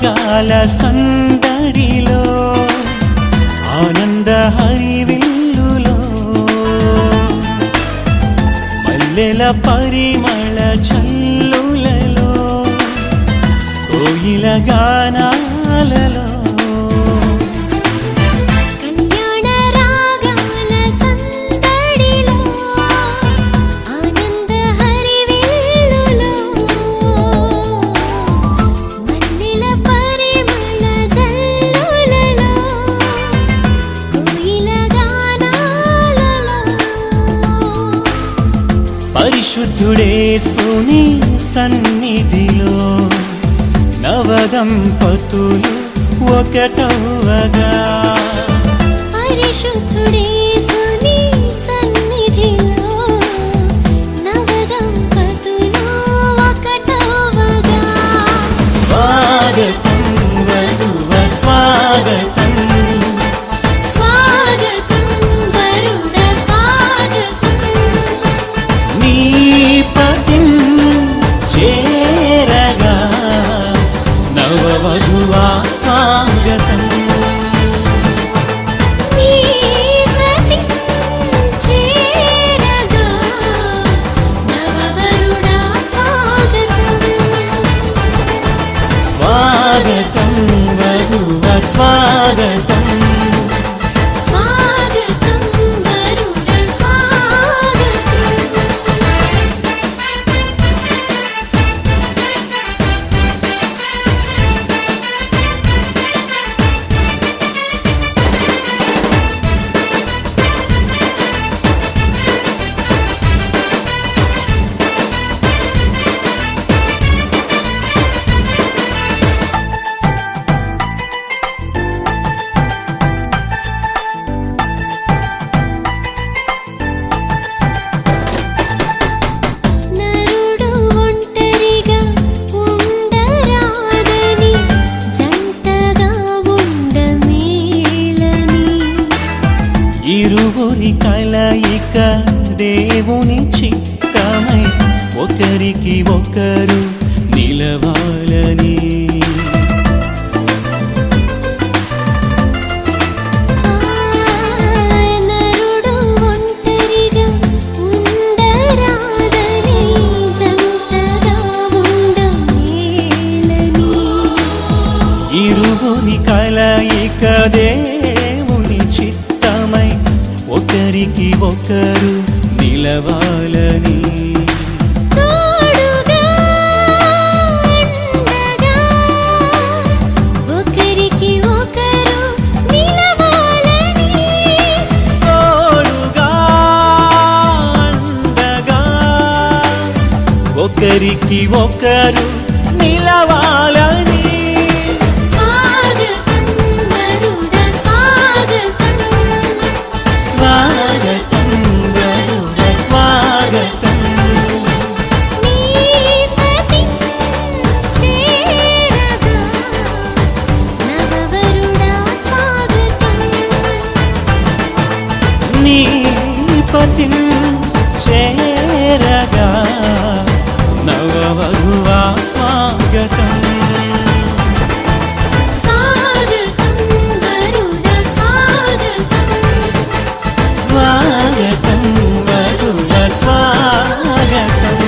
రాగాల సందడిలో ఆనంద హరివిల్లులో మల్లెల పరిమళ చల్లులలో కోయిల గానాలలో పరిశుద్ధుడేసుని సన్నిధిలో నవదంపతులు ఒకటవగా పరిశుద్ధుడేసుని సన్నిధిలో నవదంపతులు ఒకటవగా స్వాగతం వధువ స్వాగతం స్వాగతం స్వాగతం వరుణ స్వాగతం ఇరువురి కలయిక దేవుని చిత్తమై ఒకరికి ఒకరు నిలవాలని నరుడు ఒంటరిగా ఉండరాదని జంటగా ఉండమేలని ఇరువురి కలయిక దేవుని చిత్తమై ఒకరికి ఒకరు నిలవాలని తోడుగా ఉండగా ఒకరికి ఒకరు నిలవాలని తోడుగా ఉండగా ఒకరికి ఒకరు నిలవాలని పతిం చేరగా నవవధువా స్వాగతం స్వాగతం వరుణ స్వాగతం స్వాగతం వధువ స్వాగతం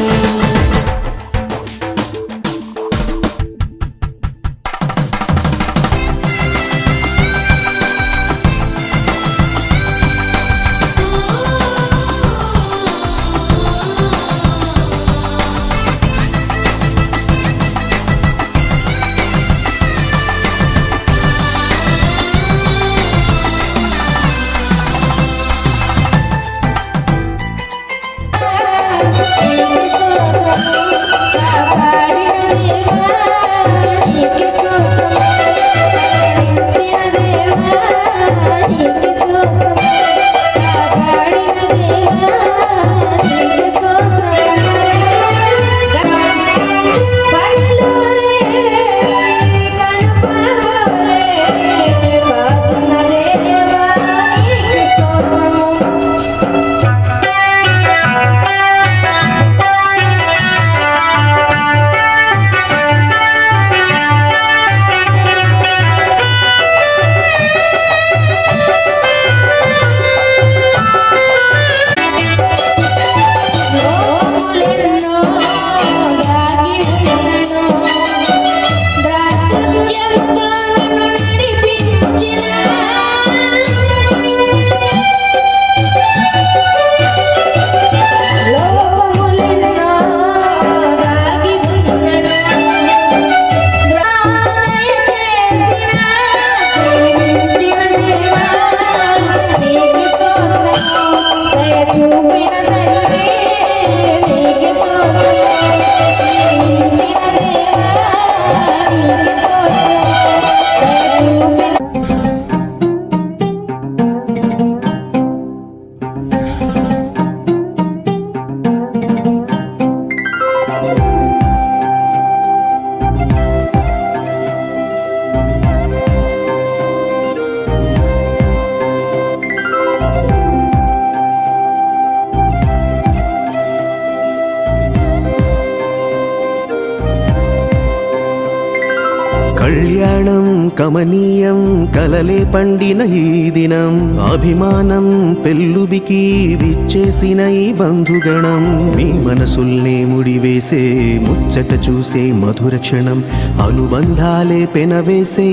కమనీయం కలలే పండిన ఈ దినం అభిమానం పెల్లుబికి విచ్చేసిన ఈ బంధుగణం మీ మనసుల్నే ముడివేసే ముచ్చట చూసే మధుర క్షణం అనుబంధాలే పెనవేసే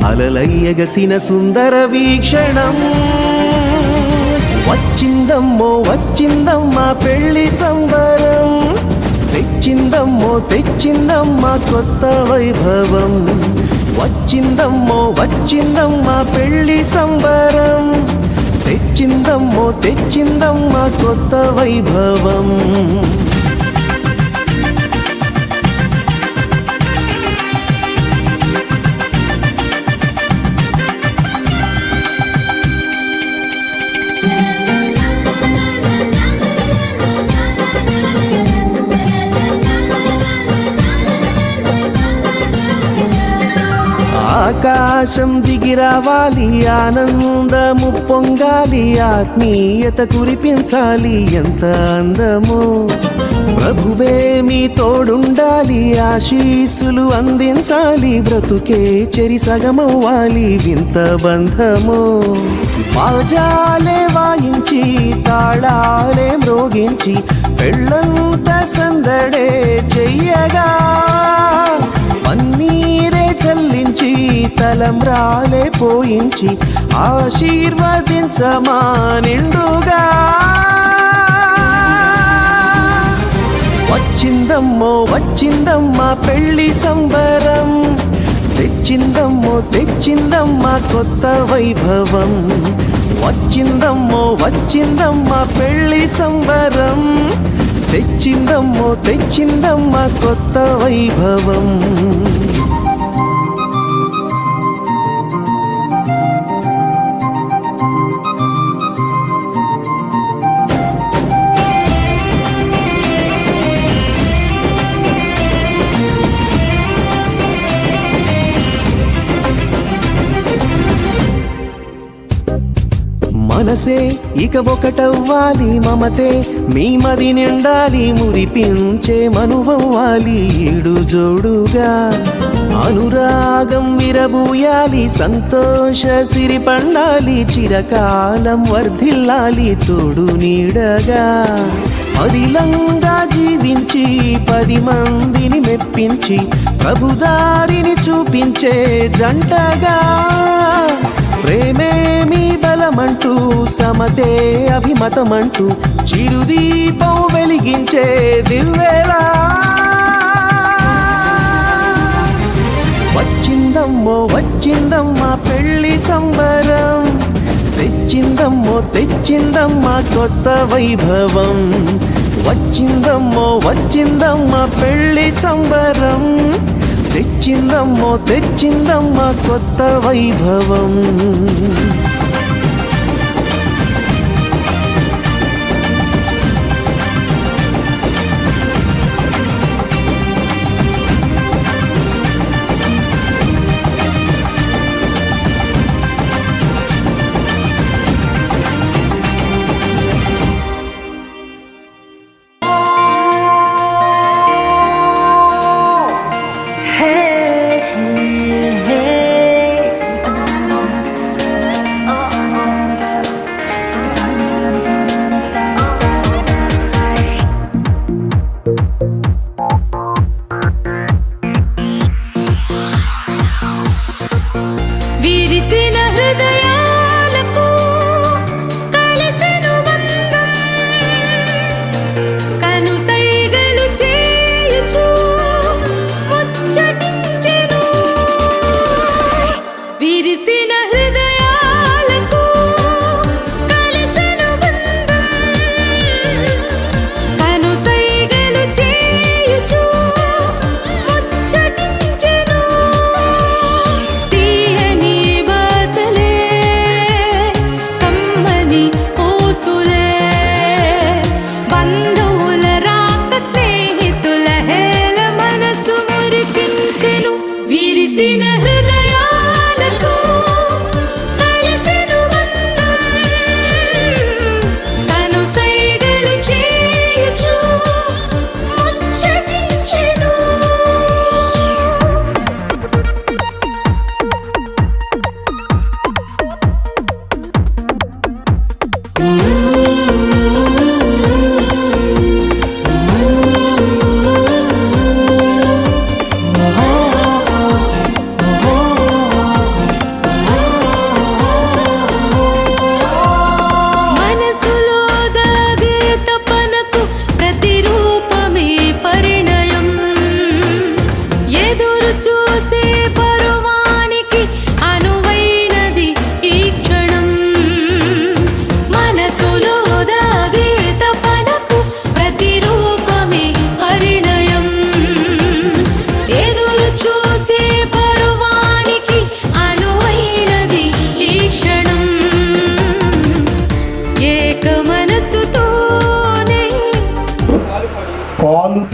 అలలయ్యగసిన సుందర వీక్షణం వచ్చిందమ్మో వచ్చిందమ్మా పెళ్లి సంబరం తెచ్చిందమ్మో తెచ్చిందమ్మా కొత్త వైభవం వచ్చిందమ్మో వచ్చిందమ్మా పెళ్లి సంబరం తెచ్చిందమ్మో తెచ్చిందమ్మా కొత్త వైభవం ఆకాశం దిగిరావాలి ఆనందము పొంగాలి ఆత్మీయత కురిపించాలి ఎంత అందమో ప్రభువే మీ తోడుండాలి ఆశీస్సులు అందించాలి బ్రతుకే చెరి సగమవ్వాలి వింత బంధమో బాజాలే వాయించి తాళాలే మ్రోగించి పెళ్ళంత సందడే చెయ్యగా పన్నీరే చల్లించి తలంబ్రాలే పోయించి ఆశీర్వదించమా నిండుగా వచ్చిందమ్మో వచ్చిందమ్మా పెళ్లి సంబరం తెచ్చిందమ్మో తెచ్చిందమ్మా కొత్త వైభవం వచ్చిందమ్మో వచ్చిందమ్మా పెళ్లి సంబరం తెచ్చిందమ్మో తెచ్చిందమ్మా కొత్త వైభవం మనసే ఇక ఒకటవ్వాలి మమతే మీ మది నిండాలి మురిపించే మనువవ్వాలి ఏడు జోడుగా అనురాగం విరబూయాలి సంతోష సిరి పండాలి చిరకాలం వర్ధిల్లాలి తోడు నీడగా అదిలంగా జీవించి 10 మందిని మెప్పించి ప్రభుదారిని చూపించే జంటగా ప్రేమే మీ బలమంటూ సమతే అభిమతమంటూ చిరుదీపం వెలిగించే దివ్వెలా వచ్చిందమ్మో వచ్చిందమ్మా పెళ్లి సంబరం తెచ్చిందమ్మో తెచ్చిందమ్మా కొత్త వైభవం వచ్చిందమ్మో వచ్చిందమ్మా పెళ్లి సంబరం తెచ్చిందమ్మో తెచ్చిందమ్మా కొత్త వైభవం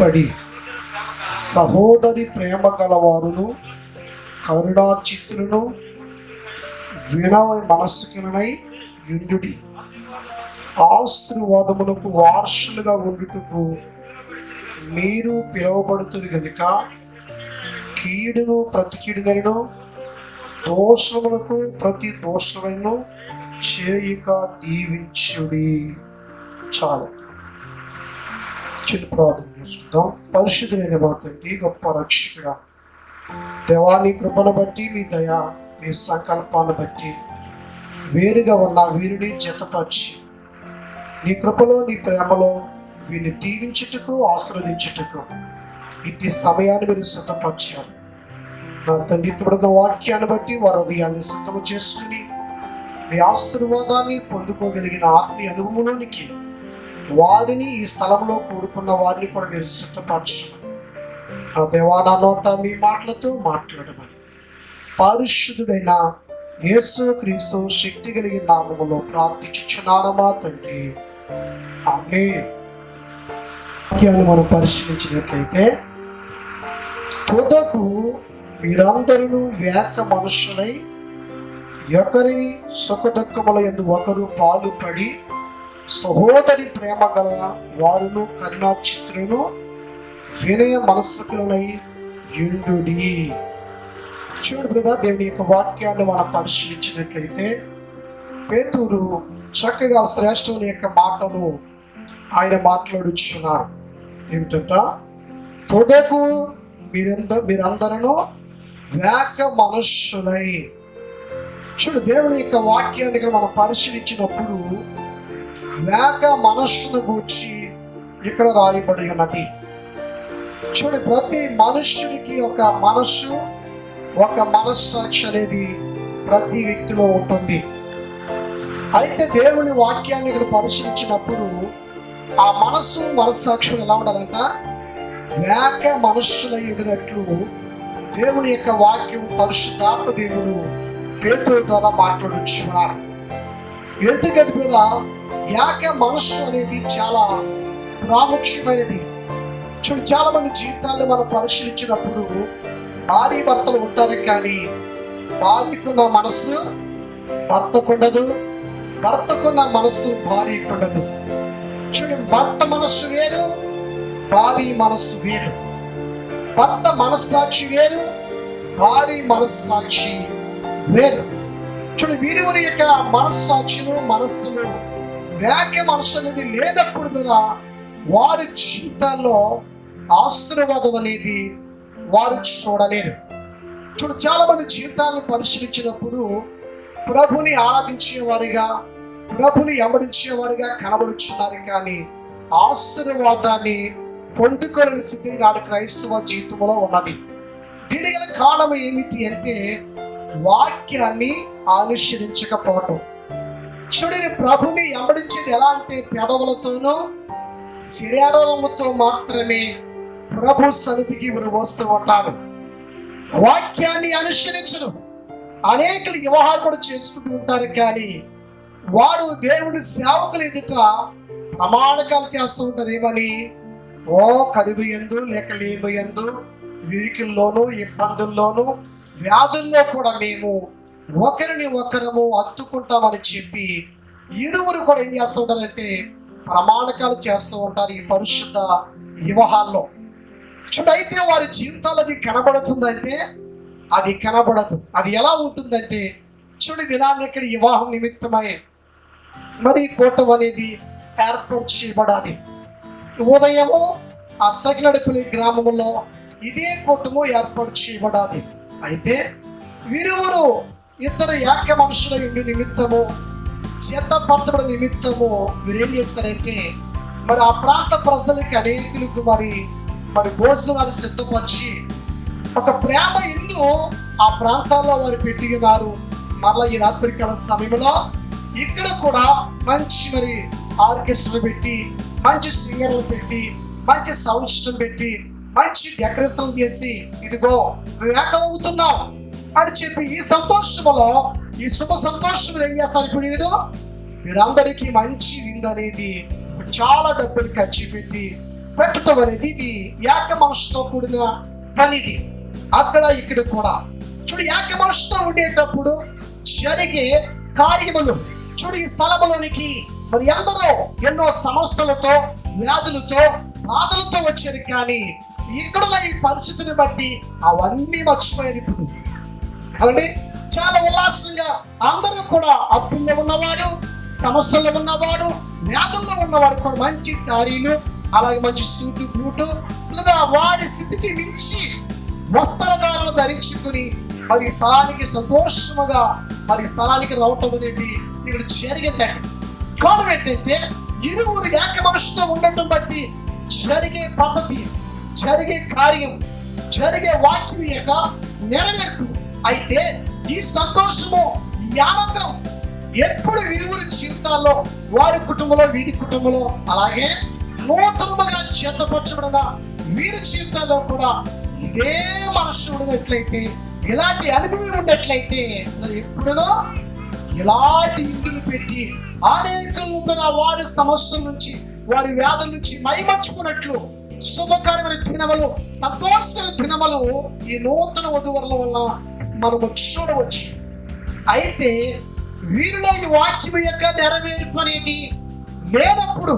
పడి సహోదరి ప్రేమ గలవారును కరుణా చిత్రులను వినయ మనస్సుకునై యుండుడి. ఆశీర్వాదములకు వారసులుగా ఉండుటకు మీరు పిలువబడుతురు గనుక కీడును ప్రతి కీడునను దోషములకు ప్రతి దోషములను చేయక దీవించుడి. చాలు. చిన్న ప్రార్థన చేసుకుందాం. పరిశుద్ధులైన మా తండ్రి, గొప్ప రక్షకుడా, దేవా, నీ కృపను బట్టి, నీ దయ, నీ సంకల్పాన్ని బట్టి వేరుగా ఉన్న వీరిని జతపరిచి నీ కృపలో, నీ ప్రేమలో వీరిని దీవించుటకు, ఆశీర్వదించుటకు ఇట్టి సమయాన్ని మీరు సిద్ధపరిచారు. నా తండ్రి, ఇప్పుడున్న వాక్యాన్ని బట్టి వారి హృదయాన్ని సిద్ధము చేసుకుని మీ ఆశీర్వాదాన్ని పొందుకోగలిగిన ఆత్మీయ అనుభవంలోనికి వారిని, ఈ స్థలంలో కూడుకున్న వారిని కూడా మీరు సిద్ధపరచమని, ఆ దేవా, నా నోట మీ మాటలతో మాట్లాడమని పరిశుద్ధుడైన యేసు క్రీస్తు శక్తి కలిగిన నామములో ప్రార్థించుచున్నాను మా తండ్రి, ఆమేన్. వాక్యాన్ని మనం పరిశీలించినట్లయితే, తుదకు మీరందరూ ఏక మనుషులై ఒకరి సుఖదుఖముల యందు ఒకరు పాలుపడి సహోదరి ప్రేమ గల వారును కరుణా చిత్రులను వినయ మనస్సుకులై యుండుడి. చూడు బిడ్డ, దేవుని యొక్క వాక్యాన్ని మనం పరిశీలించినట్లయితే పేతురు చక్కగా శ్రేష్ఠుని యొక్క మాటను ఆయన మాట్లాడుచున్నారు. ఏమిటంట? తుదకు మీరందరూ ఏక మనుష్యులై. చూడు, దేవుని యొక్క వాక్యాన్ని ఇక్కడ మనం పరిశీలించినప్పుడు ఏక మనస్సును గూర్చి ఇక్కడ రాయబడి ఉన్నది. చూడు, ప్రతి మనుష్యుడికి ఒక మనస్సు, ఒక మనస్సాక్షి అనేది ప్రతి వ్యక్తిలో ఉంటుంది. అయితే దేవుని వాక్యాన్ని ఇక్కడ పరిశీలించినప్పుడు ఆ మనస్సు, మనస్సాక్షులు ఎలా ఉండాలంట? ఏక మనుష్యులై ఉండినట్లు దేవుని యొక్క వాక్యం పరిశుద్ధాత్మ దేవుడు పేతురు ద్వారా మాట్లాడుచున్నారు. ఎందుకంటే కూడా ఏక మనస్సు అనేది చాలా ప్రాముఖ్యమైనది. చూడు, చాలా మంది జీవితాన్ని మనం పరిశీలించినప్పుడు భార్య భర్తలు ఉంటారు, కానీ భార్యకున్న మనస్సు భర్తకుండదు, భర్తకున్న మనస్సు భార్యకుండదు. చూడు, భర్త మనస్సు వేరు, భార్య మనస్సు వేరు. భర్త మనస్సాక్షి వేరు, భార్య మనస్సాక్షి వేరు. చూడు, వీరివరి యొక్క మనస్సాక్షులు, మనస్సులు ఏక మనస్సు అనేది లేనప్పుడు కూడా వారి జీవితాల్లో ఆశీర్వాదం అనేది వారు చూడలేరు. చూడు, చాలా మంది జీవితాలను పరిశీలించినప్పుడు ప్రభుని ఆరాధించేవారిగా, ప్రభుని వెంబడించేవారిగా కనబడుచున్నారు, కానీ ఆశీర్వాదాన్ని పొందుకోలేని స్థితి నాడు క్రైస్తవ జీవితంలో ఉన్నది. దీని గల కారణం ఏమిటి అంటే వాక్యాన్ని అనుసరించకపోవటం. చూడండి, ప్రభుని వెంబడించేది ఎలా అంటే పెదవులతోనూ శరీరముతో మాత్రమే ప్రభు సన్నిధికి వీరు వస్తూ ఉంటారు. వాక్యాన్ని అనుసరించరు. అనేకలు వివాహాలు కూడా చేసుకుంటూ ఉంటారు, కానీ వారు దేవుని సేవకులు ఎదుట ప్రమాణకాలు చేస్తూ ఉంటారు. ఏమని? ఓ కరువు ఎందు లేక లేము ఎందు, వీరికిల్లోనూ ఇబ్బందుల్లోనూ వ్యాధుల్లో కూడా మేము ఒకరిని ఒకరము హత్తుకుంటామని చెప్పి ఇరువురు కూడా ఏం చేస్తూ ఉంటారంటే ప్రమాణకాలు చేస్తూ ఉంటారు ఈ పరిశుద్ధ వివాహాల్లో. చూడైతే వారి జీవితాలు అది కనబడుతుందంటే అది కనబడదు. అది ఎలా ఉంటుందంటే, చూడు, దినాన్ని ఇక్కడ వివాహం నిమిత్తమై మరి కూటం అనేది ఏర్పాటు చేయబడాలి. ఉదయము ఆ సగినడుపులి గ్రామంలో ఇదే కూటము ఏర్పాటు చేయబడాలి. అయితే వీరువురు ఇద్దరు ఏక మనుషుల నిమిత్తము, సిద్ధపరచబడిన నిమిత్తము వీరేం చేస్తారంటే మరి ఆ ప్రాంత ప్రజలకి అనేకులకు మరి భోజనాలు సిద్ధపరిచి ఒక ప్రేమ ఎందు ఆ ప్రాంతాల్లో వారు పెట్టి ఉన్నారు. మరలా ఈ రాత్రికాల సమయంలో ఇక్కడ కూడా మంచి మరి ఆర్కెస్ట్రా పెట్టి, మంచి సింగర్లు పెట్టి, మంచి సౌండ్ సిస్టమ్ పెట్టి, మంచి డెకరేషన్ చేసి ఇదిగో ఏకమవుతున్నాం అని చెప్పి ఈ సంతోషంలో, ఈ శుభ సంతోషంలో ఏం చేస్తారు? ఇప్పుడు మీరందరికీ మంచి విందు అనేది చాలా డబ్బులు ఖర్చు పెట్టి పెట్టడం అనేది ఇది ఏక మనసుతో కూడిన పనిది. అక్కడ ఇక్కడ కూడా చూడు, ఏక మనసుతో ఉండేటప్పుడు జరిగే కార్యములు చూడు. ఈ స్థలములోనికి మరి ఎందరో ఎన్నో సమస్యలతో, వ్యాధులతో, బాధలతో వచ్చారు. కానీ ఇక్కడున్న ఈ పరిస్థితిని బట్టి అవన్నీ మర్చిపోయారు. ఇప్పుడు కాబట్టి చాలా ఉల్లాసంగా అందరూ కూడా అప్పుల్లో ఉన్నవారు, సమస్యల్లో ఉన్నవారు, వ్యాధుల్లో ఉన్నవారు కూడా మంచి శారీలు, అలాగే మంచి సూటు బూటు లేదా వారి స్థితికి మించి వస్త్రధారణ ధరించుకుని మరి స్థలానికి సంతోషముగా మరి స్థలానికి రావటం అనేది ఇక్కడ జరిగిందండి. కారణం ఏంటంటే ఇరువురు ఏక మనసుతో ఉండటం బట్టి జరిగే పద్ధతి, జరిగే కార్యం, జరిగే వాక్యం యొక్క నెరవేర్పు. అయితే ఈ సంతోషము, ఈ ఆనందం ఎప్పుడు ఇరువురి జీవితాల్లో, వారి కుటుంబంలో, వీరి కుటుంబంలో, అలాగే నూతనముగా చేతపరచబడిన వీరి జీవితాల్లో కూడా ఇదే మనసు ఉన్నట్లయితే, ఇలాంటి అనుభవం ఉన్నట్లయితే ఎప్పుడో ఇలాంటి ఇందులు పెట్టి అనేకులను కూడా వారి సమస్యల నుంచి, వారి వ్యాధుల నుంచి మైమర్చుకున్నట్లు శుభకరమైన దినములు, సంతోషకర దినములు ఈ నూతన వధువరుల వల్ల మనము చూడవచ్చు. అయితే వీరిలో ఈ వాక్యం యొక్క నెరవేర్పు అనేది లేనప్పుడు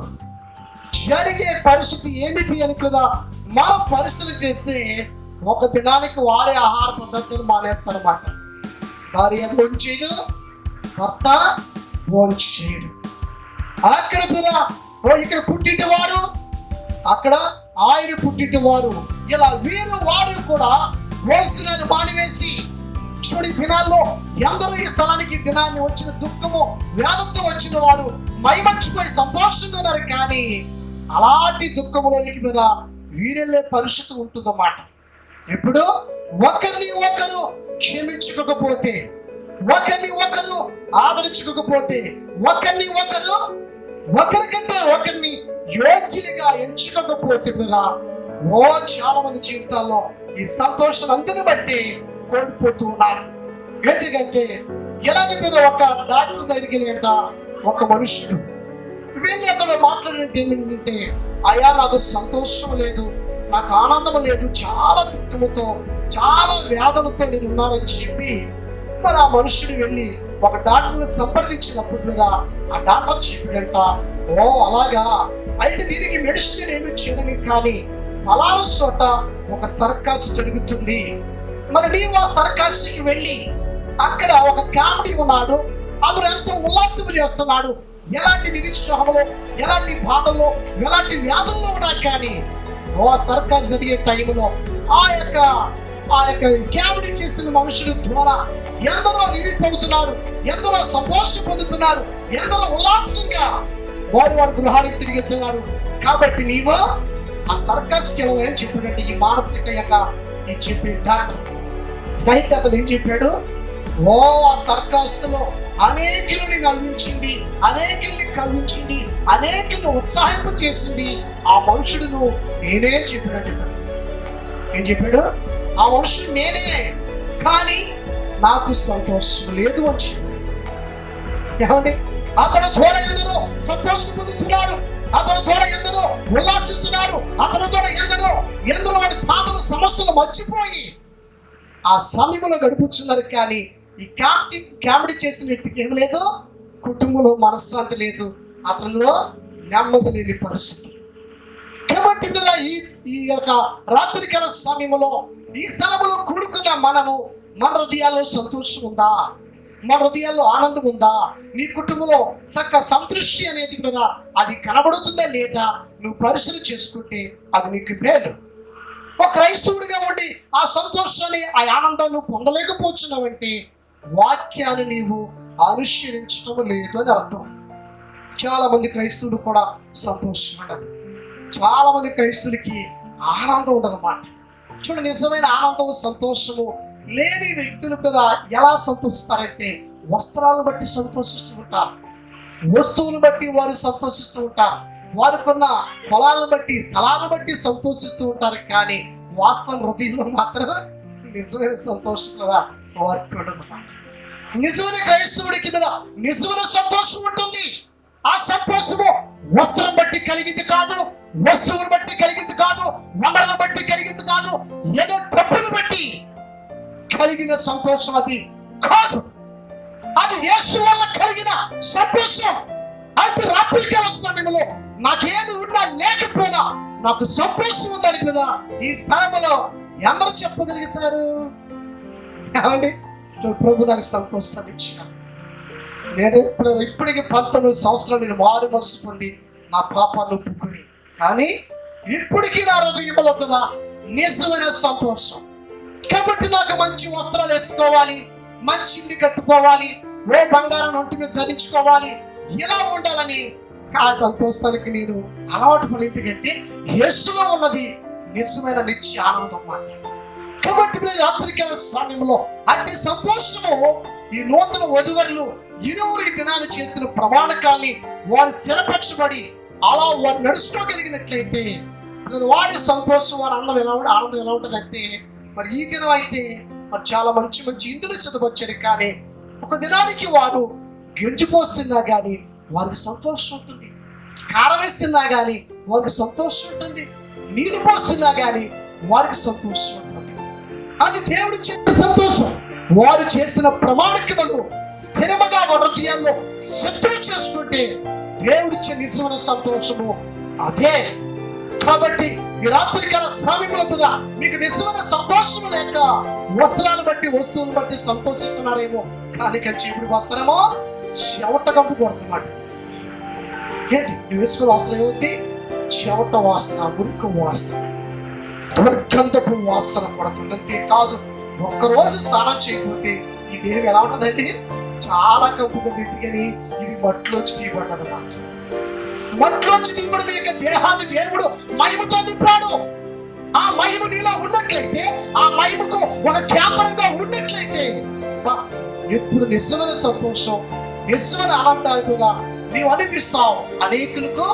జరిగే పరిస్థితి ఏమిటి అని కూడా మనం పరిశీలన చేస్తే, ఒక దినానికి వారే ఆహార పద్ధతులు మానేస్తారన్నమాట. భార్య భోంచేయదు, భర్త భోంచేయడు. అక్కడ ఇక్కడ పుట్టినవారు, అక్కడ ఆయన పుట్టినవారు, ఇలా వీరు వారు కూడా భోజనాలు మానివేసి చూడి దినాల్లో ఎందరో ఈ స్థలానికి దినాన్ని వచ్చిన దుఃఖము, వ్యాధంతో వచ్చిన వారు మైమర్చిపోయి సంతోషంగా ఉన్నారు. కానీ అలాంటి దుఃఖములోనికి మీద వీరెళ్ళే పరిస్థితి ఉంటుందన్నమాట. ఎప్పుడు ఒకరిని ఒకరు క్షమించుకోకపోతే, ఒకరిని ఒకరు ఆదరించుకోకపోతే, ఒకరికంటే ఒకరిని యోగ్యులుగా ఎంచుకోకపోతే చాలా మంది జీవితాల్లో ఈ సంతోషం అందరిని బట్టి కోల్పోతూ ఉన్నారు. ఎందుకంటే ఎలాగైతే ఒక డాక్టర్ దగ్గరికి వెంట ఒక మనుషుడు వెళ్ళి అతడు మాట్లాడినట్టు ఏమిటంటే, అయ్యా నాకు సంతోషం లేదు, నాకు ఆనందం లేదు, చాలా దుఃఖముతో, చాలా వ్యాధులతో నేను ఉన్నానని చెప్పి మరి ఆ మనుషుడు వెళ్ళి ఒక డాక్టర్ని సంప్రదించినప్పుడు ఆ డాక్టర్ చెప్పినంట, ఓ అలాగా, అయితే దీనికి మెడిసిన్ ఏమి చేయని, కానీ ఫలానా చోట ఒక సర్కస్ జరుగుతుంది, మరి నీవు ఆ సర్కస్కి వెళ్ళి అక్కడ ఒక కామెడీ ఉన్నాడు, అతడు ఎంతో ఉల్లాసం చేస్తున్నాడు, ఎలాంటి నిరుత్సాహంలో, ఎలాంటి బాధల్లో, ఎలాంటి వ్యాధుల్లో ఉన్నా కానీ ఓ సర్కస్ జరిగే టైంలో ఆ యొక్క కామెడీ చేసిన మనుషుల ద్వారా ఎందరో నిలిపోతున్నారు, ఎందరో సంతోషం పొందుతున్నారు, ఎందరో ఉల్లాసంగా వారి గృహానికి తిరుగుతున్నారు. కాబట్టి నీవు ఆ సర్కస్కి వెళ్ళవని చెప్పినట్టు ఈ మానసిక యొక్క నేను చెప్పే డాక్టర్ అయితే అతను ఏం చెప్పాడు, ఓ ఆ సర్కస్లో అనేకులని నవ్వించింది, అనేకుల్ని కవ్వించింది, అనేకుల్ని ఉత్సాహింప చేసింది ఆ మనుషుడును నేనే చెప్పినట్టు. ఇతను ఏం చెప్పాడు, ఆ మనుషుడు నేనే, కానీ నాకు సంతోషం లేదు అని చెప్పాడు. ఏమండి, అతను ద్వారా ఎందరో సంతోషం పొందుతున్నారు, అతను ద్వారా ఎందరో ఉల్లాసిస్తున్నారు, అతని ద్వారా ఎందరో వాడి బాధలు, సమస్యలు మర్చిపోయి ఆ సమయంలో గడుపుతున్నారు. కానీ ఈ కామెడీ చేసిన వ్యక్తికి ఏం లేదు, కుటుంబంలో మనశ్శాంతి లేదు, అతనిలో నెమ్మది లేని పరిస్థితి. కాబట్టి ఈ యొక్క రాత్రికాల సమయంలో ఈ స్థలంలో కూడుకున్న మనము, మన హృదయాల్లో సంతోషం ఉందా, మన హృదయాల్లో ఆనందం ఉందా, నీ కుటుంబంలో చక్క సంతృష్టి అనేది కూడా అది కనబడుతుందా లేదా నువ్వు పరిశీలన చేసుకుంటే అది నీకు మేలు. ఒక క్రైస్తవుడిగా ఉండి ఆ సంతోషాన్ని, ఆ ఆనందాన్ని పొందలేకపోతున్నావంటే వాక్యాన్ని నీవు అనుసరించటం లేదు అని అర్థం. చాలా మంది క్రైస్తవులు కూడా సంతోషం ఉండదు, చాలా మంది క్రైస్తవులకి ఆనందం ఉండదన్నమాట. చూడండి, నిజమైన ఆనందం, సంతోషము లేని వ్యక్తులు కూడా ఎలా సంతోషిస్తారంటే వస్త్రాలను బట్టి సంతోషిస్తూ ఉంటారు, వస్తువులను బట్టి వారు సంతోషిస్తూ ఉంటారు, వారికున్న పొలాలను బట్టి, స్థలాలను బట్టి సంతోషిస్తూ ఉంటారు. కానీ వాస్తవం హృదయంలో మాత్రం నిజమైన సంతోషం కూడా వారికి ఉండదన్నమాట. నిజమైన క్రైస్తవుడికి మీద నిజమైన సంతోషం ఉంటుంది. ఆ సంతోషము వస్త్రం బట్టి కలిగింది కాదు, వస్తువును బట్టి కలిగింది కాదు, వనరులను బట్టి కలిగింది కాదు, ఏదో డబ్బును బట్టి కలిగిన సంతోషం అది కాదు. అది యేసు వల్ల కలిగిన సంతోషం. అయితే రాత్రికాల సమయంలో నాకేమి ఉన్నా లేకపోయినా నాకు సంతోషం ఉందని కూడా ఈ స్థలంలో అందరూ చెప్పగలుగుతారు. ఏమండి, ప్రభు నాకు సంతోషాన్ని ఇచ్చాను. నేను ఇప్పటికి 19 సంవత్సరాలు నేను మారు మనసు పొంది నా పాపాన్ని ఒప్పుకొని, కానీ ఇప్పటికీ నా హృదయంలో కూడా నిజమైన సంతోషం. కాబట్టి నాకు మంచి వస్త్రాలు వేసుకోవాలి, మంచి ఇల్లు కట్టుకోవాలి, ఓ బంగారం ఒంటి మీద ధరించుకోవాలి, ఇలా ఉండాలని ఆ సంతోషానికి నేను అలవాటు పడి. ఎందుకంటే యేసులో ఉన్నది నిజమైన నిత్య ఆనందం మాట. కాబట్టి రాత్రికాల సమయంలో అట్టి సంతోషము ఈ నూతన వధువరులు ఇరువురికి దినాన్ని చేసిన ప్రమాణకాల్ని వారు స్థిరపరచబడి అలా వారు నడుచుకోగలిగినట్లయితే వారి సంతోషం, వారి ఆనందం ఎలా ఉంటుందంటే, మరి ఈ దినం అయితే మరి చాలా మంచి మంచి ఇందులు సిద్ధపరిచారు. కానీ ఒక దినానికి వారు గెంజిపోస్తున్నా కానీ వారికి సంతోషం ఉంటుంది, కారం వేస్తున్నా కానీ వారికి సంతోషం ఉంటుంది, నీళ్ళు పోస్తున్నా కానీ వారికి సంతోషం ఉంటుంది. అది దేవుడు చేసిన సంతోషం. వారు చేసిన ప్రమాణికలను స్థిరముగా వారి హృదయాల్లో సిద్ధం చేసుకుంటే దేవుడిచ్చే నిజమైన సంతోషము అదే. కాబట్టి ఈ రాత్రికాల సమయంలో కూడా మీకు నిజమైన సంతోషము లేక వస్త్రాలను బట్టి, వస్తువులను బట్టి సంతోషిస్తున్నారేమో, కానీ చీపుడు వస్త్రమో చెవట కంపు కొడుతున్నమాట. ఏంటి నువ్వు వేసుకున్న వస్త్రం ఏమవుద్ది? చెవట వాసన, మురికి వాసన, దుర్గంధపు వాసన పడుతుంది. అంతేకాదు, ఒక్కరోజు స్నానం చేయకపోతే ఈ దేహం ఎలా ఉంటుందండి? చాలా కంపు కొడుతుంది. కానీ ఇది మట్టిలోంచి తీయబడ్డదన్నమాట. మట్టిలోంచి తీయబడిన యొక్క దేహాన్ని దేవుడు మహిమతో నింపాడు. ఆ మహిమ నీలో ఉన్నట్లయితే, ఆ మహిమకు ఒక క్యామరంగా ఉన్నట్లయితే ఎప్పుడు నిజమైన సంతోషం, నిజమైన ఆనందాలు కూడా నీవు అనిపిస్తావు, అనేకులకు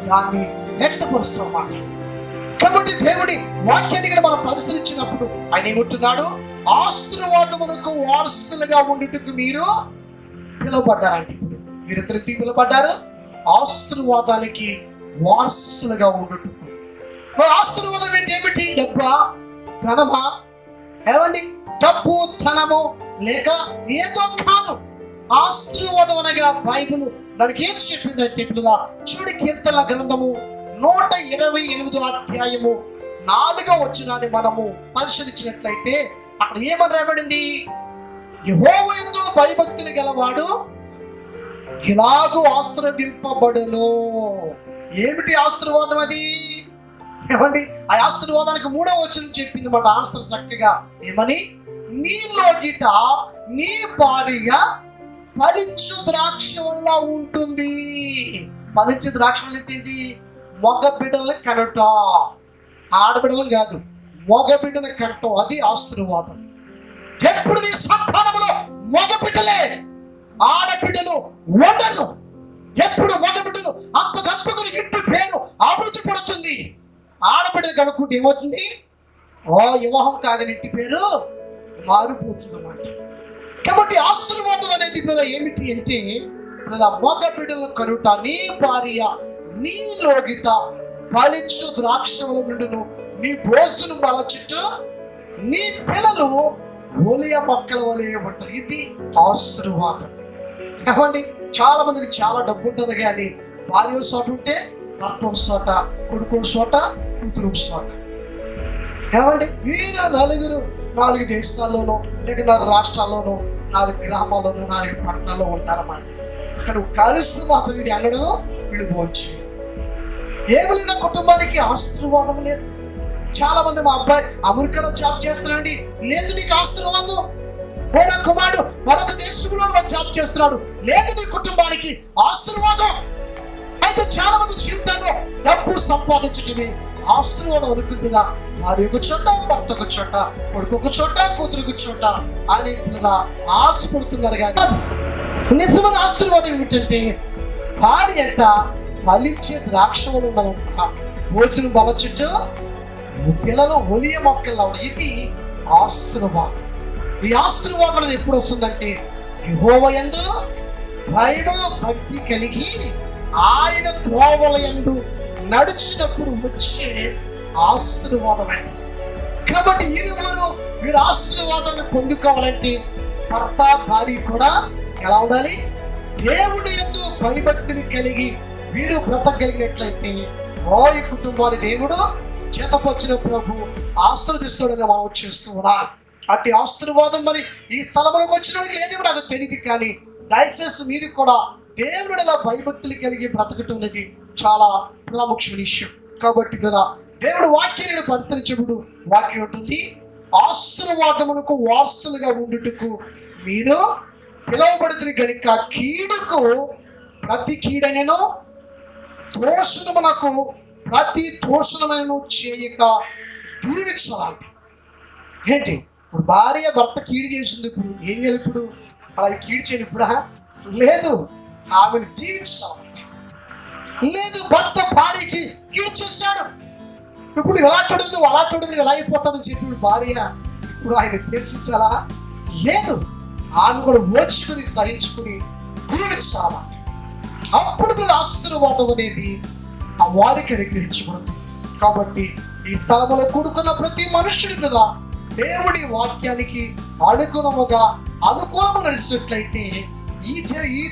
దాన్ని వ్యక్తపరుస్తావు అన్నమాట. కాబట్టి దేవుడి వాక్యాన్ని మనం పరిశీలించినప్పుడు ఆయన ఏమంటున్నాడు? ఆశీర్వాదమునకు వారసులుగా ఉండుటకు మీరు పిలువబడ్డారంటే, ఇప్పుడు మీరిద్దరు ఎందుకు పిలువబడ్డారు? ఆశీర్వాదానికి వారసులుగా ఉండుటకు. ఆశీర్వాదం అంటే ఏమిటి? డబ్బా, ధనమా? ఏమండి, డబ్బు, ధనము లేక ఏదో కాదు. ఆశీర్వాదం అనగా బైబిల్ దానికి ఏం చెప్పిందంటే, చూడు కీర్తన గ్రంథము 128వ అధ్యాయము 4వ వచనాన్ని మనము పరిశీలించినట్లయితే అక్కడ ఏమని రాయబడింది? యెహోవా యందు భయభక్తులు గలవాడు ఇలాగూ ఆశీర్వదింపబడును. ఏమిటి ఆశీర్వాదం అది? ఏమండి, ఆ ఆశీర్వాదానికి 3వ వచనం చెప్పింది మాట ఆన్సర్ చక్కగా. ఏమని? నీలో గిట నీ భార్య ఫలించు ద్రాక్ష వల్ల ఉంటుంది. ఫలించు ద్రాక్ష వల్ల ఏంటి? మగ బిడ్డలను కనట, ఆడబిడ్డలను కాదు, మగ బిడ్డను కనటం, అది ఆశీర్వాదం. ఎప్పుడు నీ సంతానంలో మగ బిడ్డలే, ఆడబిడ్డలు ఉండరు. ఎప్పుడు మగ బిడ్డలు అంతకంతకుని ఇంటి పేరు అభివృద్ధి పడుతుంది. ఆడబిడ్డలు కనుక్కుంటే ఏమవుతుంది? వివాహం కాగని ఇంటి పేరు మారిపోతుంది అన్నమాట. కాబట్టి ఆశీర్వాదం అనేది ఏమిటి అంటే, మగ బిడ్డలను కనుట, నీ భార్య నీలోగిట ఫలించు ద్రాక్షల నుండును, నీ భోజనం బల చుట్టూ నీ పిల్లలు ఓలియ మొక్కల వలె ఉంటారు. ఇది ఆశీర్వాదం. ఏమండి, చాలా మందికి చాలా డబ్బు ఉంటుంది, కానీ భార్య చోట ఉంటే భర్త చోట, కొడుకు చోట, కూతురు చోట. ఏమండి, వీరు నలుగురు 4 దేశాల్లోనో లేక 4 రాష్ట్రాల్లోనో, 4 గ్రామాల్లోనో, 4 పట్టణాల్లో ఉంటారన్నమాట. కానీ కలిసి మాత్రం వీడి అంగడిలో వీళ్ళు భోంచేయరు. ఏమి లేదా కుటుంబానికి ఆశీర్వాదం లేదు. చాలా మంది, మా అబ్బాయి అమెరికాలో జాబ్ చేస్తున్నాడండి, లేదు నీకు ఆశీర్వాదం. నా కుమారుడు మరొక దేశంలో జాబ్ చేస్తున్నాడు, లేదు నీ కుటుంబానికి ఆశీర్వాదం. అయితే చాలా మంది జీవితాల్లో డబ్బు సంపాదించటమే ఆశీర్వాదం అనుకుంటున్నా. వారి ఒక చోట, భర్త ఒక చోట, కొడుకు ఒక చోట, కూతురు ఒక చోట అని ఆశపడుతున్నారు. కానీ నిజమైన ఆశీర్వాదం ఏమిటంటే, భార్య అంట ఫలించే ద్రాక్షలు ఉండాలంట, భోజనం బల చుట్టూ పిల్లలు ఒలియ మొక్కల్లో. ఇది ఆశీర్వాదం. ఈ ఆశీర్వాదం ఎప్పుడు వస్తుందంటే, యెహోవా యందు భయము భక్తి కలిగి ఆయన త్రోవల యందు నడిచినప్పుడు వచ్చే ఆశీర్వాదమే. కాబట్టి వీరు ఆశీర్వాదాన్ని పొందుకోవాలంటే భర్త భార్య కూడా ఎలా ఉండాలి? దేవుని యందు భయభక్తిని కలిగి వీరు బ్రతకగలిగినట్లయితే ఈ కుటుంబాన్ని దేవుడు చేతపొచ్చిన ప్రభు ఆశీర్వదిస్తాడని మనం చేస్తూ ఉన్నాం. అట్టి ఆశీర్వాదం మరి ఈ స్థలంలోకి వచ్చిన వాడికి లేదేమో నాకు తెలియదు, కానీ దయచేసి మీరు కూడా దేవుడు ఎలా భయభక్తులు కలిగి బ్రతకటం అనేది చాలా ప్రాముఖ్యమైన విషయం. కాబట్టి దేవుడు వాక్యాన్ని పరిశీలించినప్పుడు వాక్యం ఉంటుంది, ఆశీర్వాదమునకు వారసులుగా ఉండుటకు మీరు పిలువబడుతున్న గనుక కీడుకు ప్రతి కీడైనను దోషణమునకు ప్రతి దోషణమైనను చేయక దీవించాలంట. ఏంటి ఇప్పుడు భార్య భర్త కీడు చేసింది, ఇప్పుడు ఏం చేయాలి? ఇప్పుడు అలా కీడు చేయను ఇప్పుడు లేదు, ఆమెను దీవించాలి. లేదు, భర్త భార్యకి కీడు చేశాడు, ఇప్పుడు ఎలాంటి నువ్వు అలాంటి ఎలా అయిపోతానని చెప్పి భార్య ఇప్పుడు ఆయన దర్శించాలా? లేదు, ఆమె కూడా ఓర్చుకుని సహించుకుని దీవించాలా. అప్పుడు మీరు ఆశీర్వాదం అనేది ఆ వారికి అనుగ్రహించబడుతుంది. కాబట్టి ఈ స్థలంలో కూడుకున్న ప్రతి మనుష్యుడి మీద దేవుడి వాక్యానికి అనుకూలము నడిచినట్లయితే ఈ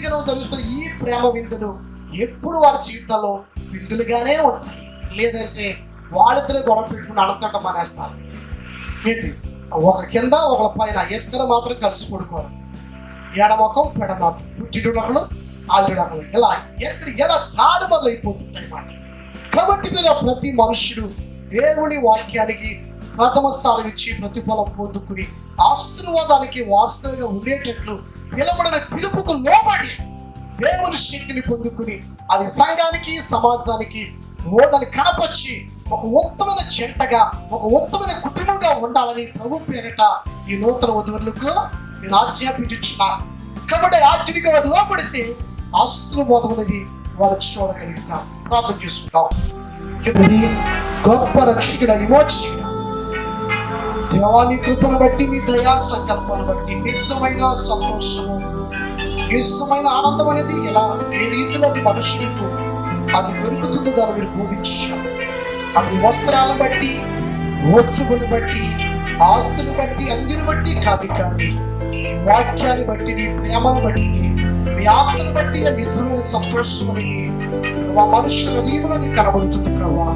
దినం జరుగుతున్న ఈ ప్రేమ విందులు ఎప్పుడు వారి జీవితాల్లో విందులుగానే ఉంటాయి. లేదంటే వాళ్ళిద్దరు గొడవ పెట్టుకుని అనంతట మానేస్తారు. ఏంటి, ఒకరి కింద ఒకరి పైన ఇద్దరు మాత్రం కలిసి పడుకోరు. ఎడమొఖం పెడమొఖం, పుట్టిడొకలు ఆల్రెడొకలు, ఇలా ఎలా దారి మొదలైపోతుంటాయి మాట. కాబట్టి మీరు ప్రతి మనుష్యుడు దేవుని వాక్యానికి ప్రథమ స్థానం ఇచ్చి ప్రతిఫలం పొందుకుని ఆశీర్వాదానికి వారసులుగా ఉండేటట్లు పిలువబడిన పిలుపుకు లోబడి దేవుని శక్తిని పొందుకుని అది సంఘానికి సమాజానికి ఓదని కనపరిచి ఒక ఉత్తమైన జంటగా ఒక ఉత్తమైన కుటుంబంగా ఉండాలని ప్రభు పేరిట ఈ నూతన వధువులకు నేను ఆజ్ఞాపించున్నాను. కాబట్టి ఆజ్ఞగా వారు లోపడితే ఆశీర్వాదం అనేది వారు చూడగలుగుతారు. ప్రార్థన చేసుకుంటాం. గొప్ప రక్షకుడ విమోచకుడ దేవాని కృపను బట్టి మీ దయా సంకల్పాన్ని బట్టి నిజమైన సంతోషము నిజమైన ఆనందం అనేది ఎలా ఏ రీతిలో అది మనుషులకు అది దొరుకుతుందో దాన్ని మీరు బోధించారు. అది వస్త్రాలను బట్టి, వస్తువులను బట్టి, ఆస్తులు బట్టి, అందిని బట్టి కాదు, కానీ వాక్యాన్ని బట్టి, మీ ప్రేమను బట్టి, మీ ఆత్మను బట్టి నిజమైన సంతోషం అనేది మా మనుష్య హృదయంలోది కనబడుతుంది ప్రభా.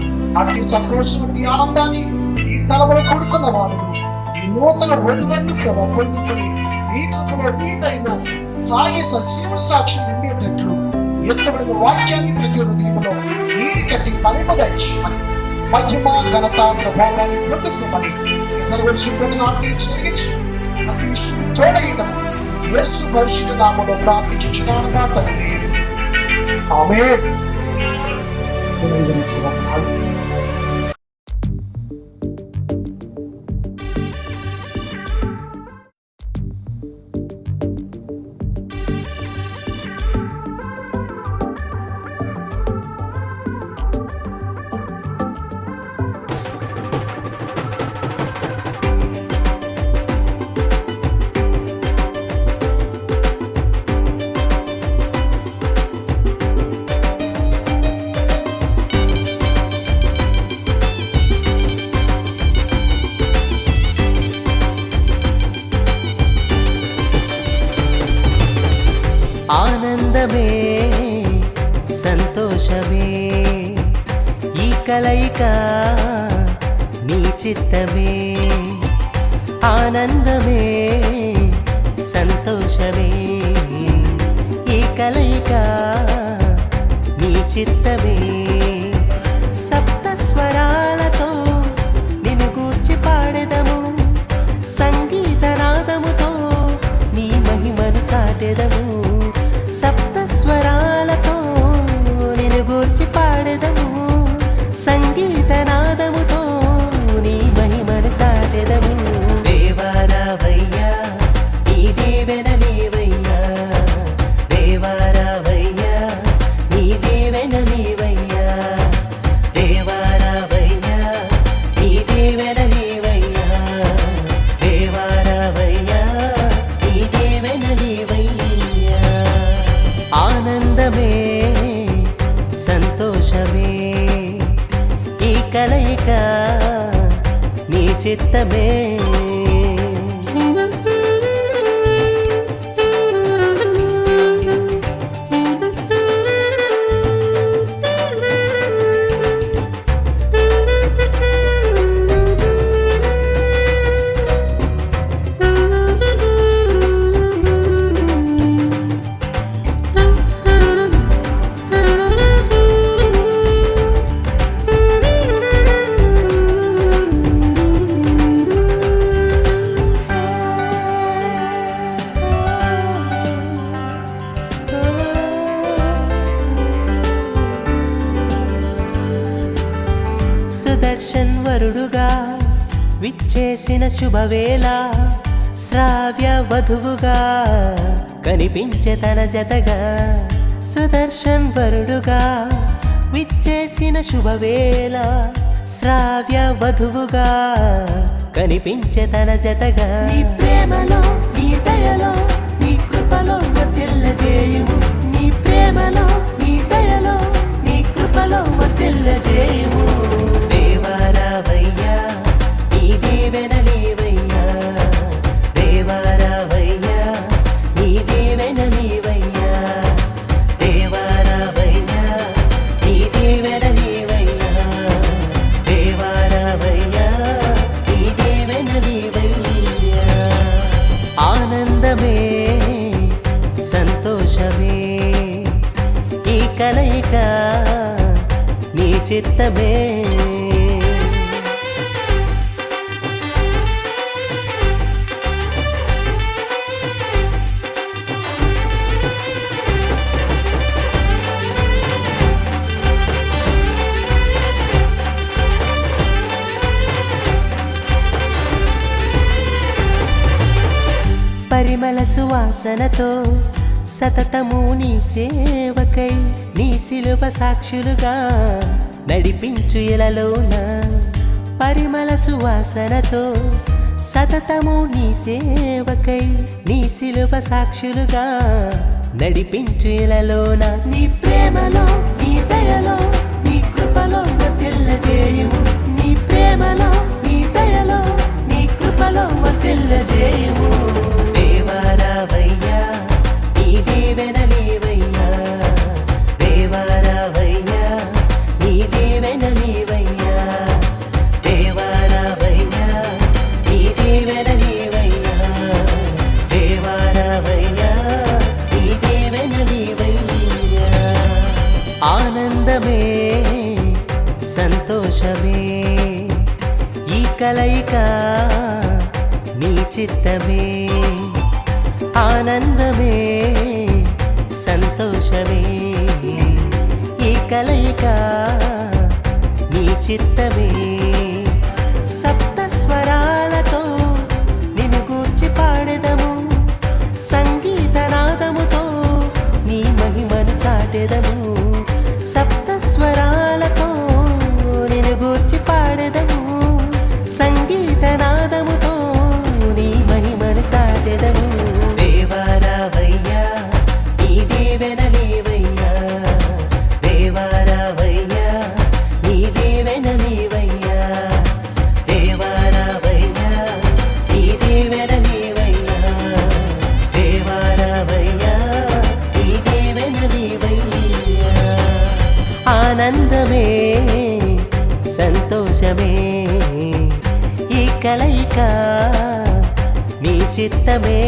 అట్టి సంతోషం అట్టి ఆనందాన్ని ఈ స్థలంలో కూడుకున్న వారు ఈ నూతన వధువులను ప్రభా పొందుకొని నీ కృపలో నీ దయలో సాగే సజీవ సాక్షి ఉండేటట్లు ఎత్తబడిన వాక్యాన్ని ప్రతి హృదయంలో నీరు కట్టి పలిపదచ్చమని మహిమ ఘనత ప్రభావాన్ని పొందుకోమని సర్వశక్తుని ఆజ్ఞ జరిగించు ప్రతి విషయం తోడైన యేసు పరిశుద్ధ నామములో ప్రార్థించుచున్నాను మా తండ్రి. ఆమేన్. ఆనందమే సంతోషమే ఈ కలయిక నీ చిత్తమే. ఆనందమే సంతోషమే ఈ కలయిక నీ చిత్తమే. సప్త స్వరాలతో నిన్ను గూర్చి పాడెదము, సంగీతనాదముతో నీ మహిమను చాటెదము. సప్త స్వరాలతో నిన్ను గూర్చి పాడెదము, సంగీతనాదముతో నీ మహిమను చాటెదము. దేవారావయ్యా నీ దేవెనలేవయ్యా, దేవారావయ్యా నీ దేవెనలేవయ్యా. చిత్తమే. సుదర్శన్ వరుడుగా విచ్చేసిన శుభవేళ, శ్రావ్య వధువుగా కనిపించే తన జతగా. సుదర్శన్ వరుడుగా విచ్చేసిన శుభవేళ, శ్రావ్య వధువుగా కనిపించే తన జతగా. నీ ప్రేమలో నీ దయలో నీ కృపలో వర్ధిల్లజేయుము. నీ ప్రేమలో నీ దయలో నీ కృపలో వర్ధిల్లజేయుము. దేవారావయ్యా నీ దీవెనలీవయ్యా, దేవారావయ్యా నీ దీవెనలీవయ్యా, దేవారావయ్యా నీ దీవెనలీవయ్యా, దేవారావయ్యా నీ దీవెనలీవయ్యా. ఆనందమే సంతోషమే ఈ కలయిక నీ చిత్తమే. పరిమళ సువాసనతో సతతము నీ సేవకై నీ శిలువ సాక్షులుగా నడిపించు ఇలలోన. పరిమళ సువాసనతో సతతము నీ సేవకై నీ శిలువ సాక్షులుగా నడిపించు ఇలలోన. నీ ప్రేమలో నీ దయలో నీ కృపలో వర్ధిల్లజేయుము. నీ ప్రేమలో నీ దయలో నీ కృపలో వర్ధిల్లజేయుము. దేవారావయ్యా నీ దీవెనలీవయ్యా, దేవారావయ్యా నీ దీవెనలీవయ్యా, దేవారావయ్యా నీ దీవెనలీవయ్యా, దేవారావయ్యా నీ దీవెనలీవయ్యా. ఆనందమే సంతోషమే ఈ కలయిక నీ చిత్తమే. ఆనందమే సంతోషమే ఈ కలయిక నీ చిత్తమే. సప్త స్వరాలతో నిన్ను గూర్చి పాడెదము, సంగీతనాదముతో నీ మహిమను చాటెదము. సప్త స్వరాలతో నిన్ను గూర్చి పాడెదము, సంగీతనాదముతో నీ మహిమను చాటెదము. దేవారావయ్యా నీ దీవెనలీవయ్యా, దేవారావయ్యా నీ దీవెనలీవయ్యా, దేవారావయ్యా నీ దీవెనలీవయ్యా, దేవారావయ్యా నీ దీవెనలీవయ్యా. ఆనందమే సంతోషమే ఈ కలయిక నీ చిత్తమే.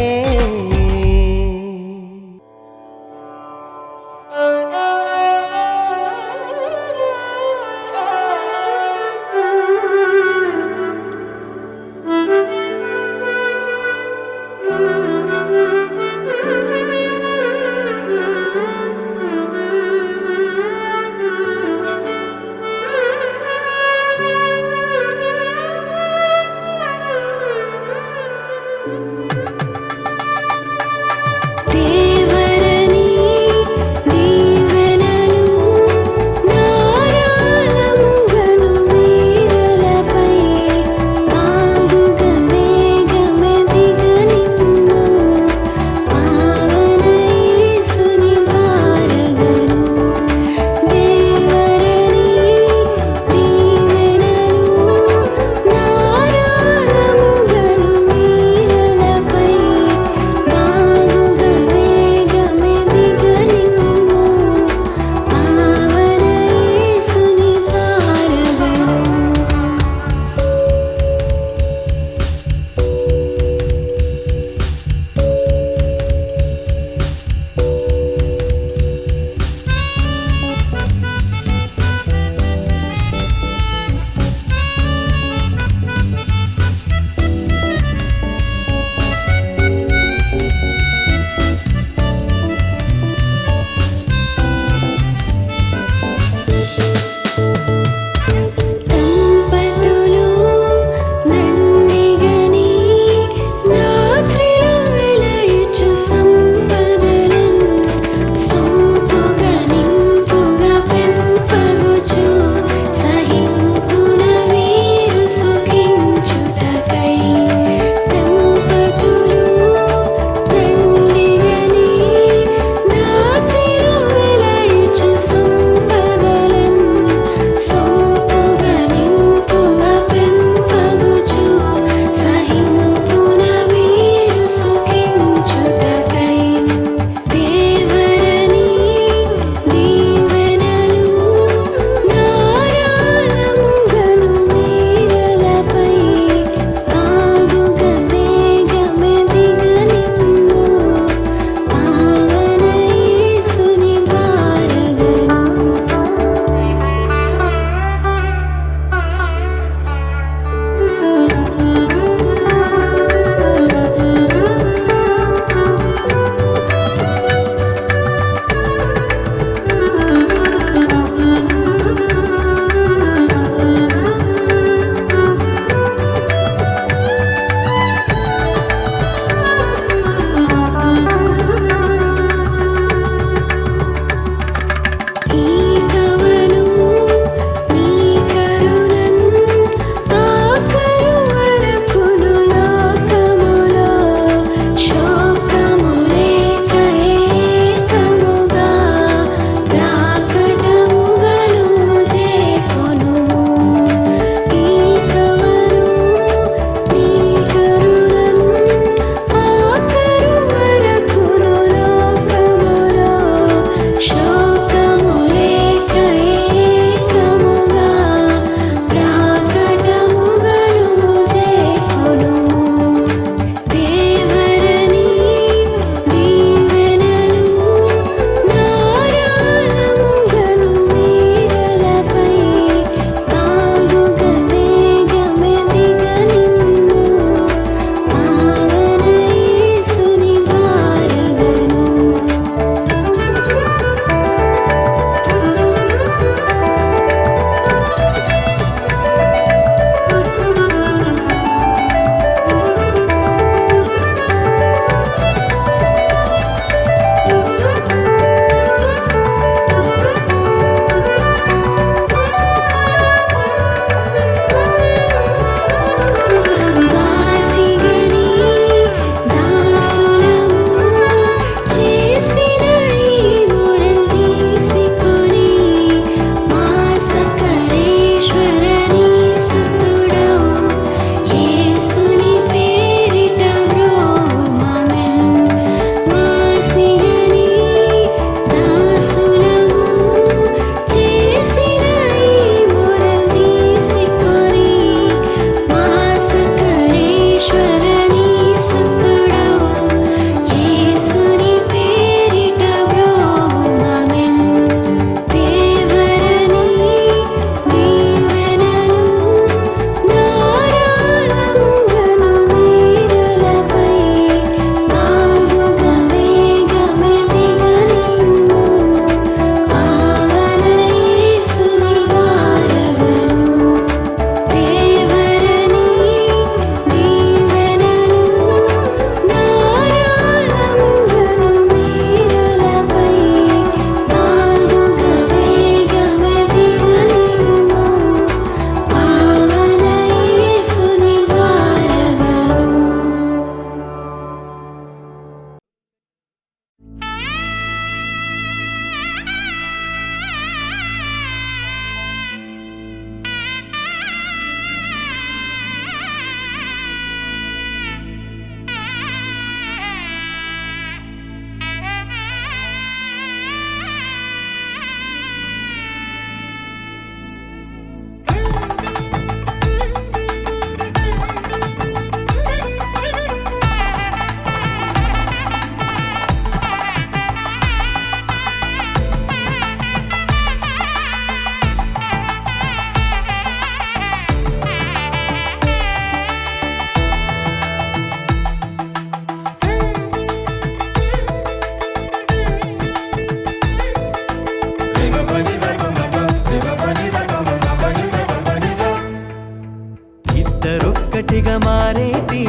ఇద్దరొక్కటిగా మారేటి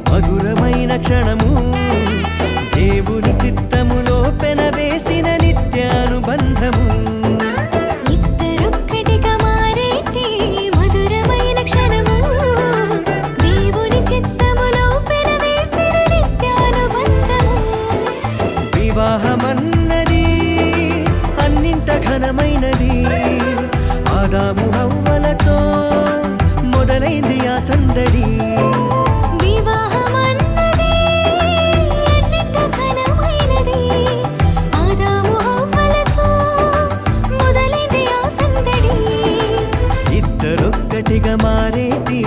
మధురమైన క్షణము దేవుని చిత్తములో పెనవేసిన నిత్యానుబంధము ఇద్దరొక్కటిగా మారేటి మధురమైన క్షణము దేవుని చిత్తములో పెనవేసిన నిత్యానుబంధము వివాహమన్నది అన్నింట ఘనమైనది ఆదాము హవ్వలతో మొదలైంది ఆ సందడి వివాహమన్నది అన్నింట ఘనమైనది ఆదాము హవ్వలతో మొదలైంది ఆ సందడి ఇద్దరొక్కటిగా మారేటి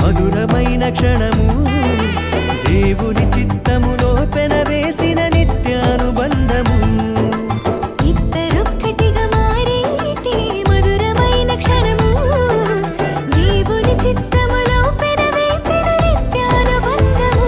మధురమైన క్షణము దేవుని చిత్తములో పెనవేసిన నిత్యానుబంధము ఇద్దరొక్కటిగా మారేటి మధురమైన క్షణము దేవుని చిత్తములో పెనవేసిన నిత్యానుబంధము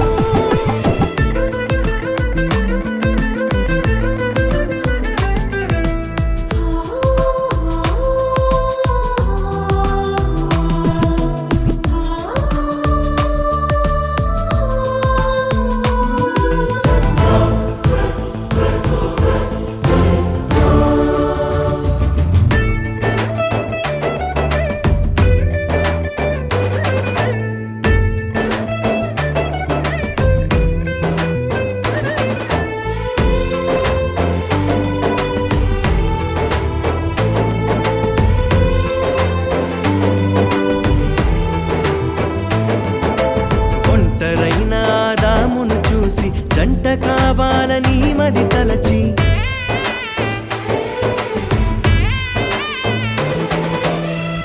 ఒంటరైన ఆదామును చూసి జంట కావాలని మది తలచి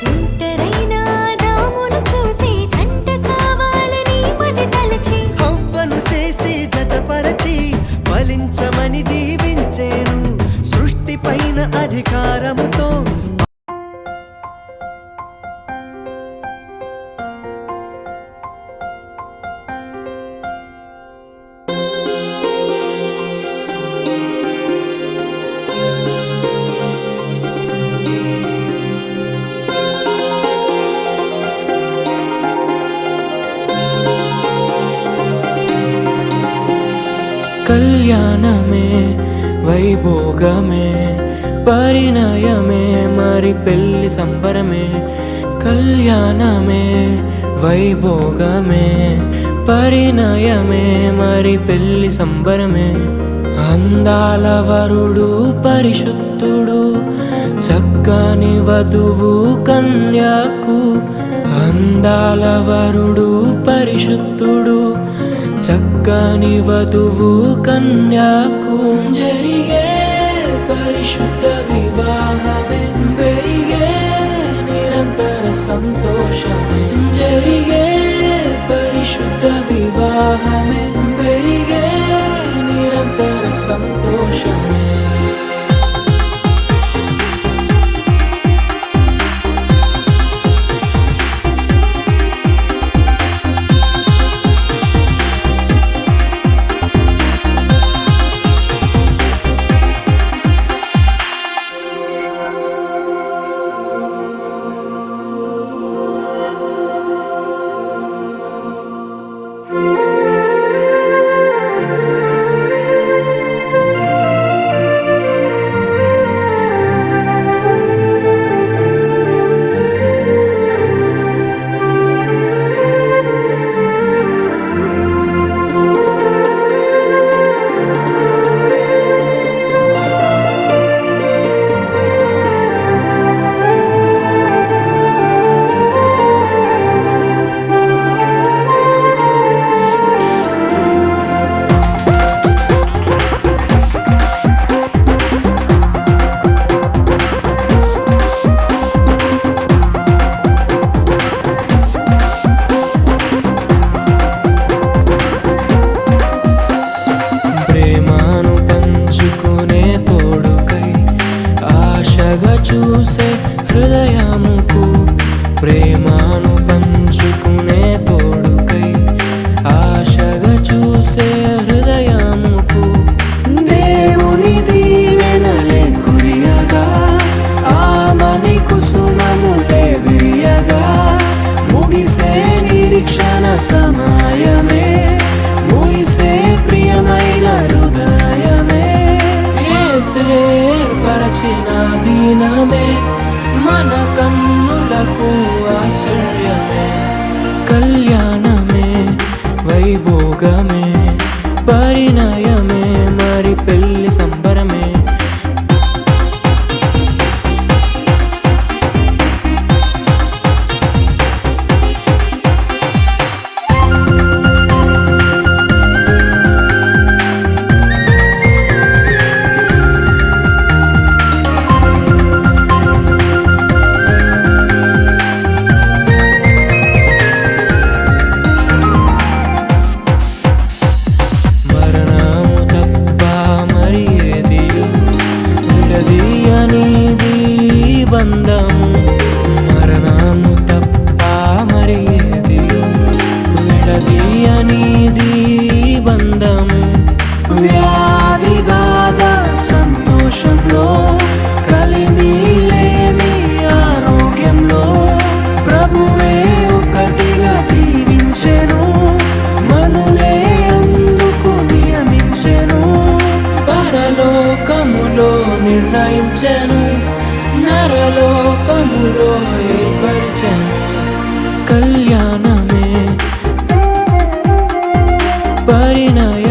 ఒంటరైన ఆదామును చూసి జంట కావాలని మది తలచి హవ్వను చేసి జతపరచి ఫలించమని దీవించేను సృష్టి పైన అధికారముతో కళ్యాణమే వైభోగమే పరిణయమే మరి పెళ్లి సంబరమే కళ్యాణమే వైభోగమే పరిణయమే మరి పెళ్లి సంబరమే అందాల వరుడు పరిశుద్ధుడు చక్కని వధువు కన్యాకు అందాల వరుడు పరిశుద్ధుడు చక్కని వధువు కన్యాకు జరిగే పరిశుద్ధ వివాహమే పెరిగే నిరంతర సంతోషమే జరిగే పరిశుద్ధ వివాహమే పెరిగే నిరంతర సంతోషమే చూసే హృదయముకు ప్రేమను పంచుకునే తోడుకై ఆశగా చూసే హృదయముకు దేవుని దీవెనలే కురియగా ఏర్పరచిన దీనమే మన కన్నులకు ఆశ్చర్యమే. కళ్యాణమే వైభోగమే పరిణయమే మరి పెళ్లి సంబరమే. మరణము తప్ప మరి ఏది విడదీయనిది బంధము. మరణము తప్ప మరి ఏది విడదీయనిది బంధము. వ్యాధి బాధ సంతోషంలో కలిమిలేని ఆరోగ్యంలో ప్రభువే ఒకటిగా దీవించెను, మనులే అందుకు నియమించెను. పరలోకములో నిర్ణయించెను, నరలోకములో ఏర్పరిచెను. కళ్యాణమే పరిణయ